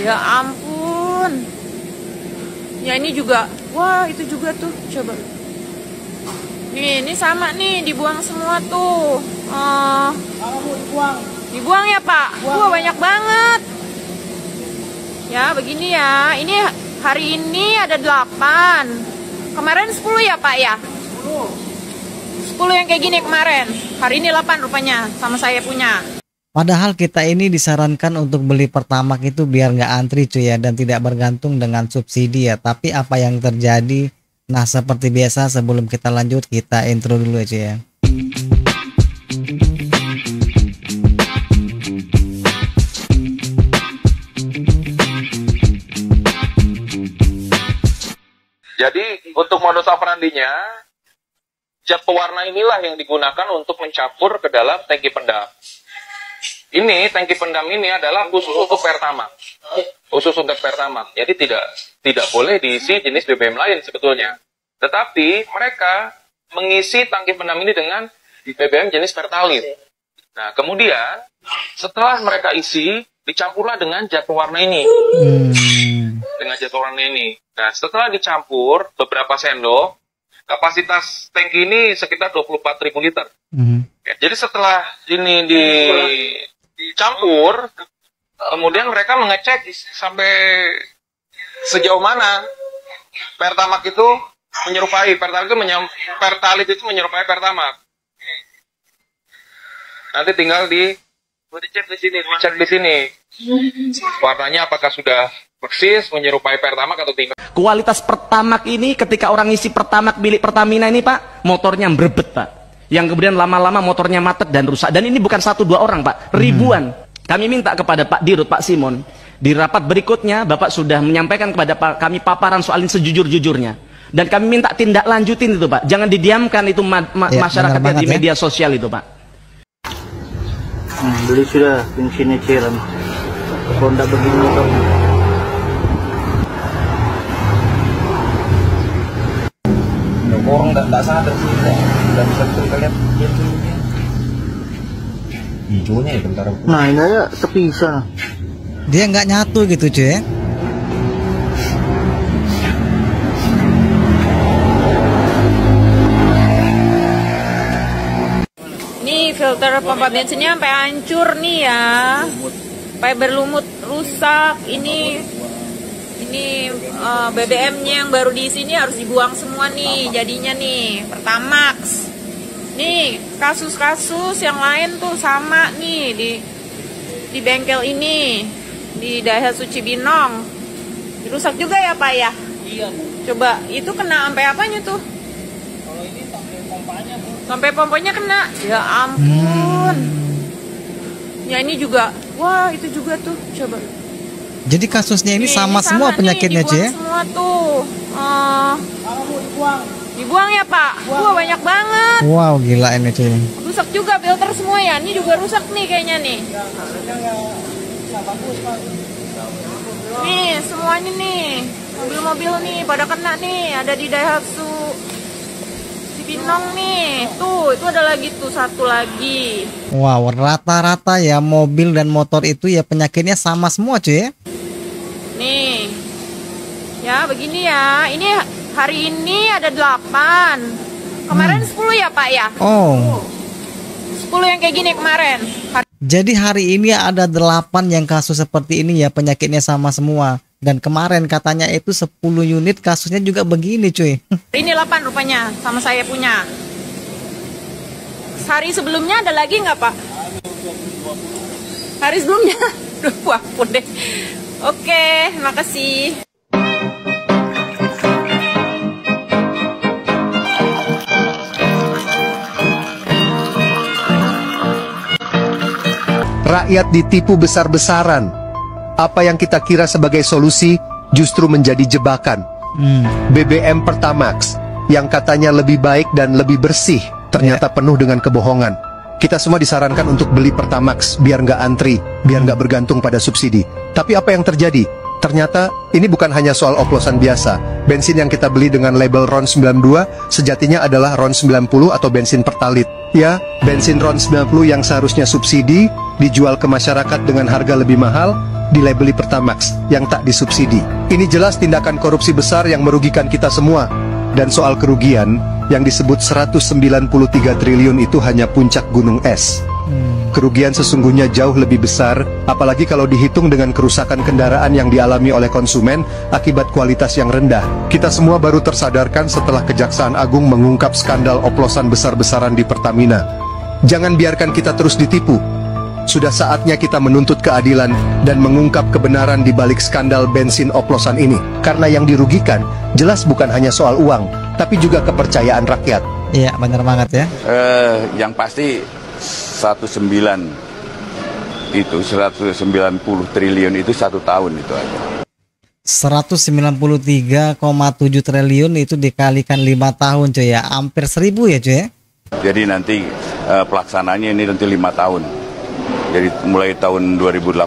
Ya ampun. Ya ini juga. Wah, itu juga tuh. Coba. Nih, ini sama nih, dibuang semua tuh. Dibuang ya, Pak? Wah, banyak banget. Ya, begini ya. Ini hari ini ada 8. Kemarin 10 ya, Pak ya? 10 yang kayak gini kemarin. Hari ini 8 rupanya, sama saya punya. Padahal kita ini disarankan untuk beli Pertamax itu biar nggak antri cuy ya, dan tidak bergantung dengan subsidi ya. Tapi apa yang terjadi? Nah, seperti biasa sebelum kita lanjut, kita intro dulu aja ya. Jadi untuk modus operandinya, zat pewarna inilah yang digunakan untuk mencampur ke dalam tangki pendam. Ini tangki pendam ini adalah khusus untuk Pertamax, khusus untuk Pertamax. Jadi tidak boleh diisi jenis BBM lain sebetulnya. Tetapi mereka mengisi tangki pendam ini dengan BBM jenis Pertalite. Nah, kemudian setelah mereka isi, dicampurlah dengan zat pewarna ini. Dengan zat pewarna ini. Nah, setelah dicampur beberapa sendok, kapasitas tangki ini sekitar 24.000 liter. Ya, jadi setelah ini dicampur, kemudian mereka mengecek sampai sejauh mana Pertamax itu menyerupai Pertalite itu menyerupai Pertamax. Nanti tinggal dicek di sini. Warnanya apakah sudah persis menyerupai Pertamax atau tidak. Kualitas Pertamax ini ketika orang isi Pertamax milik Pertamina ini, Pak, motornya berebet, Pak. Yang kemudian lama-lama motornya macet dan rusak. Dan ini bukan 1-2 orang, Pak, ribuan. Kami minta kepada Pak Dirut, Pak Simon, di rapat berikutnya Bapak sudah menyampaikan kepada kami paparan soal ini sejujur-jujurnya. Dan kami minta tindak lanjutin itu, Pak. Jangan didiamkan itu masyarakatnya di media sosial itu, Pak. Beli sudah bensinnya cairan. Kalau tidak begini motornya. Orang nggak sadar sih, nggak bisa kita lihat hijaunya ya bentar. Nah, ini aja terpisah. Dia nggak nyatu gitu cuy. Nih filter pompa bensinnya sampai hancur nih ya. Sampai berlumut, rusak. Ini BBM-nya yang baru diisi ini harus dibuang semua nih jadinya nih Pertamax. Nih kasus-kasus yang lain tuh sama nih di bengkel ini di Daihatsu Cibinong dirusak juga ya Pak ya? Iya Bu. Coba itu kena sampai apanya tuh? Kalau ini sampai pompanya Bu. Sampai pompanya kena. Ya ampun. Ya ini juga. Wah itu juga tuh. Coba. Jadi kasusnya ini sama semua penyakitnya cuy ya? Semua tuh. Dibuang ya Pak? Wah banyak banget. Wow gila ini cuy. Rusak juga filter semua ya? Ini juga rusak nih kayaknya nih. Nih semuanya nih. Mobil-mobil nih pada kena nih. Ada di Daihatsu Cibinong nih. Tuh itu ada lagi tuh satu lagi. Wow rata-rata ya mobil dan motor itu ya penyakitnya sama semua cuy ya? Nih, ya begini ya. Ini hari ini ada 8. Kemarin 10 ya Pak ya? Oh. 10 yang kayak gini kemarin. Jadi hari ini ada 8 yang kasus seperti ini ya, penyakitnya sama semua. Dan kemarin katanya itu 10 unit kasusnya juga begini cuy. Ini 8 rupanya, sama saya punya. Hari sebelumnya ada lagi nggak Pak? Hari sebelumnya? Duh, ampun deh. Oke, makasih. Rakyat ditipu besar-besaran. Apa yang kita kira sebagai solusi justru menjadi jebakan. BBM Pertamax yang katanya lebih baik dan lebih bersih ternyata penuh dengan kebohongan. Kita semua disarankan untuk beli Pertamax biar nggak antri, biar nggak bergantung pada subsidi. Tapi apa yang terjadi? Ternyata, ini bukan hanya soal oplosan biasa. Bensin yang kita beli dengan label RON 92, sejatinya adalah RON 90 atau bensin pertalit. Ya, bensin RON 90 yang seharusnya subsidi, dijual ke masyarakat dengan harga lebih mahal, dilabeli Pertamax, yang tak disubsidi. Ini jelas tindakan korupsi besar yang merugikan kita semua. Dan soal kerugian, yang disebut 193 triliun itu hanya puncak gunung es. Kerugian sesungguhnya jauh lebih besar, apalagi kalau dihitung dengan kerusakan kendaraan yang dialami oleh konsumen akibat kualitas yang rendah. Kita semua baru tersadarkan setelah Kejaksaan Agung mengungkap skandal oplosan besar-besaran di Pertamina. Jangan biarkan kita terus ditipu. Sudah saatnya kita menuntut keadilan dan mengungkap kebenaran di balik skandal bensin oplosan ini. Karena yang dirugikan jelas bukan hanya soal uang, tapi juga kepercayaan rakyat. Iya, benar banget ya. Yang pasti 190 triliun itu 1 tahun itu aja. 193,7 triliun itu dikalikan 5 tahun cuy ya, hampir 1000 ya cuy ya. Jadi nanti pelaksananya ini nanti 5 tahun. Jadi mulai tahun 2018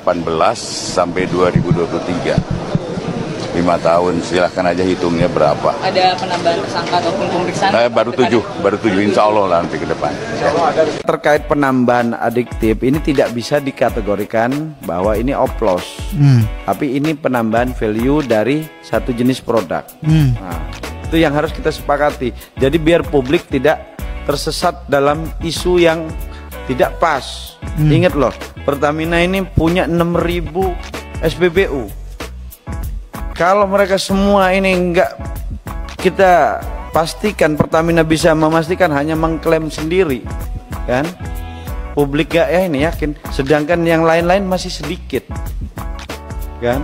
sampai 2023. 5 tahun, silahkan aja hitungnya berapa. Ada penambahan tersangka ataupun pemeriksaan? Baru 7, insya Allah nanti ke depan. Terkait penambahan adiktif, ini tidak bisa dikategorikan bahwa ini oplos. Tapi ini penambahan value dari satu jenis produk. Nah, itu yang harus kita sepakati. Jadi biar publik tidak tersesat dalam isu yang tidak pas. Ingat loh, Pertamina ini punya 6.000 SPBU. Kalau mereka semua ini enggak kita pastikan, Pertamina bisa memastikan hanya mengklaim sendiri, kan? Publik gak ya ini yakin, sedangkan yang lain-lain masih sedikit, kan?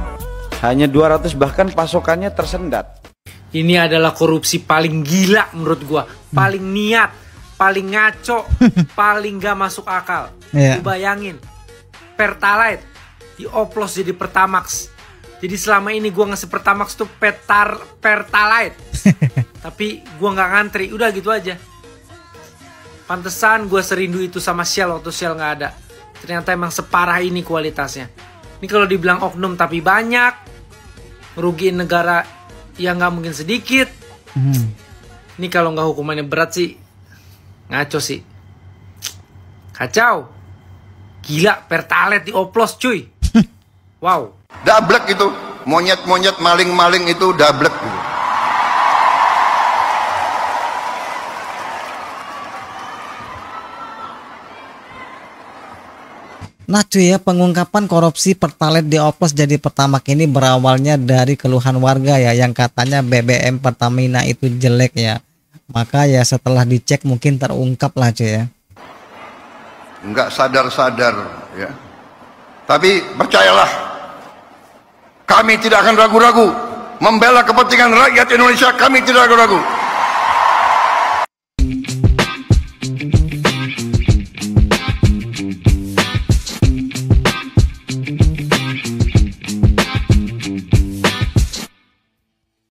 Hanya 200, bahkan pasokannya tersendat. Ini adalah korupsi paling gila menurut gua, paling niat, paling ngaco, paling gak masuk akal. Lu bayangin, Pertalite dioplos jadi Pertamax. Jadi selama ini gue ngasih Pertamax tuh Pertalite. Tapi gue gak ngantri, udah gitu aja. Pantesan gue serindu itu sama Shell waktu Shell gak ada. Ternyata emang separah ini kualitasnya. Ini kalau dibilang oknum tapi banyak, ngerugiin negara yang gak mungkin sedikit. Ini kalau gak hukumannya berat sih, ngaco sih. Kacau. Gila, Pertalite dioplos cuy. Wow. Dablek itu, monyet-monyet maling-maling itu dablek. Nah cuy ya, pengungkapan korupsi Pertalite dioplos jadi Pertamax ini berawalnya dari keluhan warga ya, yang katanya BBM Pertamina itu jelek ya. Maka ya setelah dicek mungkin terungkap lah cuy ya. Enggak sadar-sadar ya. Tapi percayalah, kami tidak akan ragu-ragu membela kepentingan rakyat Indonesia. Kami tidak ragu-ragu.